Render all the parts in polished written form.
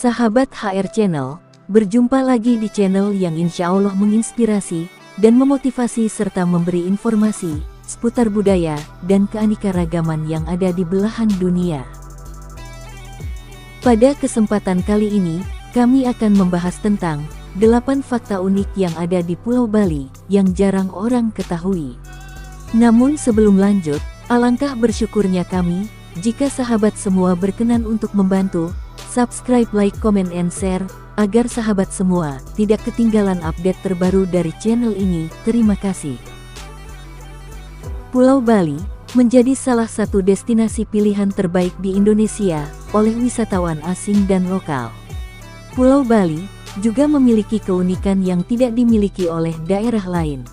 Sahabat HR Channel, berjumpa lagi di channel yang insya Allah menginspirasi dan memotivasi serta memberi informasi seputar budaya dan keanekaragaman yang ada di belahan dunia. Pada kesempatan kali ini, kami akan membahas tentang 8 fakta unik yang ada di Pulau Bali yang jarang orang ketahui. Namun sebelum lanjut, alangkah bersyukurnya kami jika sahabat semua berkenan untuk membantu subscribe, like, comment, and share, agar sahabat semua tidak ketinggalan update terbaru dari channel ini. Terima kasih. Pulau Bali menjadi salah satu destinasi pilihan terbaik di Indonesia oleh wisatawan asing dan lokal. Pulau Bali juga memiliki keunikan yang tidak dimiliki oleh daerah lain.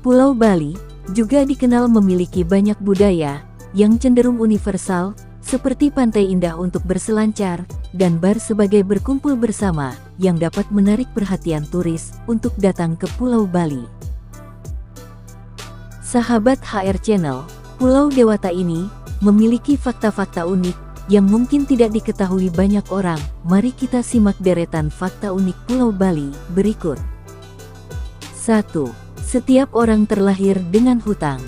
Pulau Bali juga dikenal memiliki banyak budaya yang cenderung universal, seperti pantai indah untuk berselancar, dan bar sebagai berkumpul bersama, yang dapat menarik perhatian turis untuk datang ke Pulau Bali. Sahabat HR Channel, Pulau Dewata ini memiliki fakta-fakta unik yang mungkin tidak diketahui banyak orang. Mari kita simak deretan fakta unik Pulau Bali berikut. 1. Setiap orang terlahir dengan hutang.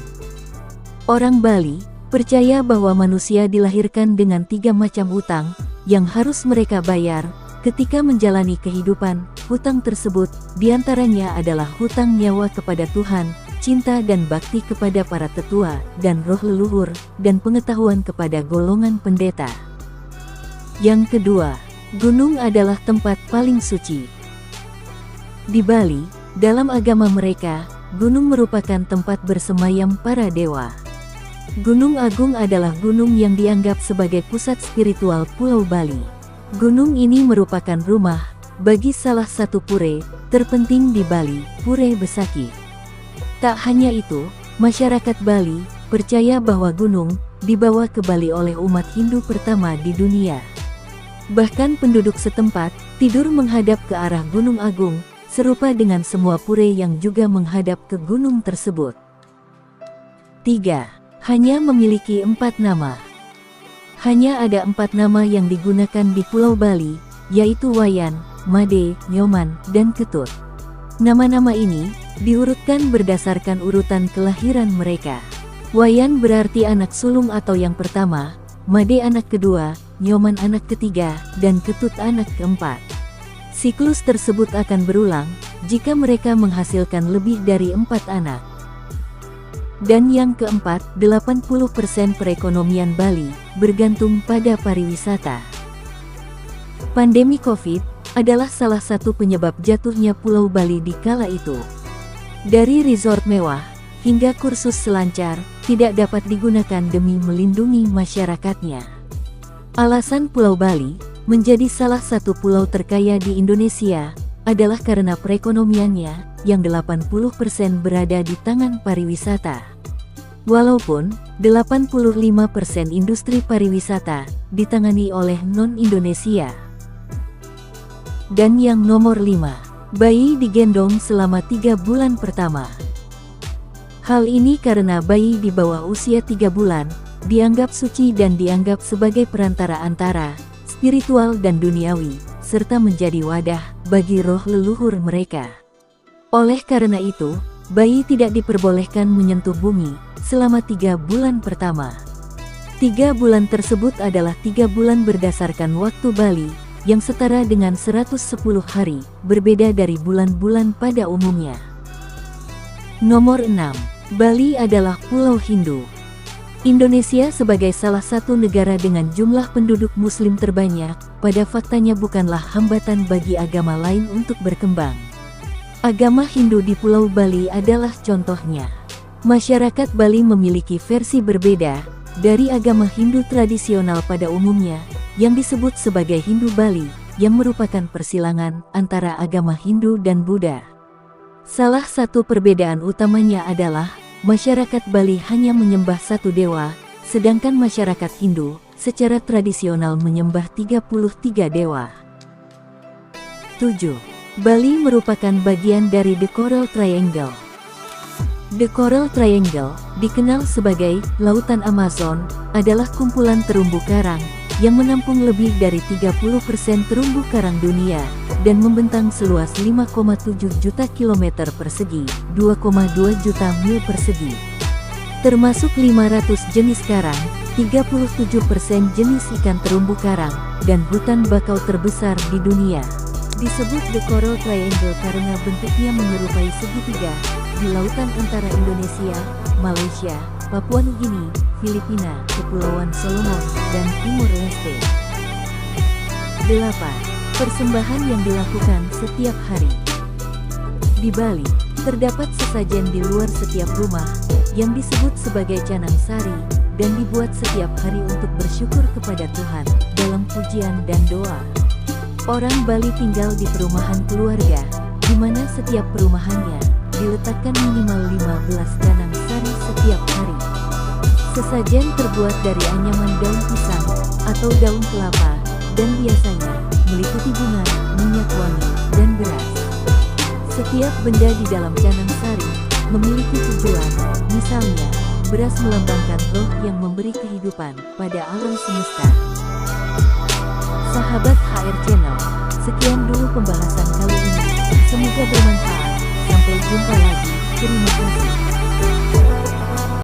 Orang Bali percaya bahwa manusia dilahirkan dengan 3 macam hutang yang harus mereka bayar ketika menjalani kehidupan. Hutang tersebut diantaranya adalah hutang nyawa kepada Tuhan, cinta dan bakti kepada para tetua dan roh leluhur, dan pengetahuan kepada golongan pendeta. Yang kedua, gunung adalah tempat paling suci. Di Bali, dalam agama mereka, gunung merupakan tempat bersemayam para dewa. Gunung Agung adalah gunung yang dianggap sebagai pusat spiritual Pulau Bali. Gunung ini merupakan rumah bagi salah satu pura terpenting di Bali, Pura Besaki. Tak hanya itu, masyarakat Bali percaya bahwa gunung dibawa ke Bali oleh umat Hindu pertama di dunia. Bahkan penduduk setempat tidur menghadap ke arah Gunung Agung, serupa dengan semua pura yang juga menghadap ke gunung tersebut. 3. Hanya memiliki 4 nama. Hanya ada 4 nama yang digunakan di Pulau Bali, yaitu Wayan, Made, Nyoman, dan Ketut. Nama-nama ini diurutkan berdasarkan urutan kelahiran mereka. Wayan berarti anak sulung atau yang pertama, Made anak kedua, Nyoman anak ketiga, dan Ketut anak keempat. Siklus tersebut akan berulang jika mereka menghasilkan lebih dari 4 anak. Dan yang keempat, 80% perekonomian Bali bergantung pada pariwisata. Pandemi Covid adalah salah satu penyebab jatuhnya Pulau Bali di kala itu. Dari resort mewah hingga kursus selancar tidak dapat digunakan demi melindungi masyarakatnya. Alasan Pulau Bali menjadi salah satu pulau terkaya di Indonesia adalah karena perekonomiannya yang 80% berada di tangan pariwisata. Walaupun 85% industri pariwisata ditangani oleh non-Indonesia. Dan yang nomor 5, bayi digendong selama 3 bulan pertama. Hal ini karena bayi di bawah usia 3 bulan dianggap suci dan dianggap sebagai perantara antara spiritual dan duniawi, serta menjadi wadah bagi roh leluhur mereka. Oleh karena itu, bayi tidak diperbolehkan menyentuh bumi selama 3 bulan pertama. 3 bulan tersebut adalah 3 bulan berdasarkan waktu Bali, yang setara dengan 110 hari, berbeda dari bulan-bulan pada umumnya. Nomor 6. Bali adalah Pulau Hindu. Indonesia sebagai salah satu negara dengan jumlah penduduk muslim terbanyak, pada faktanya bukanlah hambatan bagi agama lain untuk berkembang. Agama Hindu di Pulau Bali adalah contohnya. Masyarakat Bali memiliki versi berbeda dari agama Hindu tradisional pada umumnya, yang disebut sebagai Hindu Bali, yang merupakan persilangan antara agama Hindu dan Buddha. Salah satu perbedaan utamanya adalah masyarakat Bali hanya menyembah satu dewa, sedangkan masyarakat Hindu secara tradisional menyembah 33 dewa. 7. Bali merupakan bagian dari The Coral Triangle. The Coral Triangle, dikenal sebagai Lautan Amazon, adalah kumpulan terumbu karang yang menampung lebih dari 30% terumbu karang dunia, dan membentang seluas 5,7 juta kilometer persegi, 2,2 juta mil persegi. Termasuk 500 jenis karang, 37% jenis ikan terumbu karang, dan hutan bakau terbesar di dunia. Disebut The Coral Triangle karena bentuknya menyerupai segitiga, di lautan antara Indonesia, Malaysia, Papua Nugini, Filipina, Kepulauan Solomon, dan Timur Leste. 8. Persembahan yang dilakukan setiap hari. Di Bali, terdapat sesajen di luar setiap rumah, yang disebut sebagai canang sari, dan dibuat setiap hari untuk bersyukur kepada Tuhan, dalam pujian dan doa. Orang Bali tinggal di perumahan keluarga, di mana setiap perumahannya, diletakkan minimal 15 canang sari setiap hari. Sesajen terbuat dari anyaman daun pisang, atau daun kelapa, dan biasanya, meliputi bunga, minyak wangi, dan beras. Setiap benda di dalam canang sari, memiliki tujuan, misalnya, beras melambangkan roh yang memberi kehidupan pada alam semesta. Sahabat HR Channel, sekian dulu pembahasan kali ini, semoga bermanfaat, sampai jumpa lagi, terima kasih.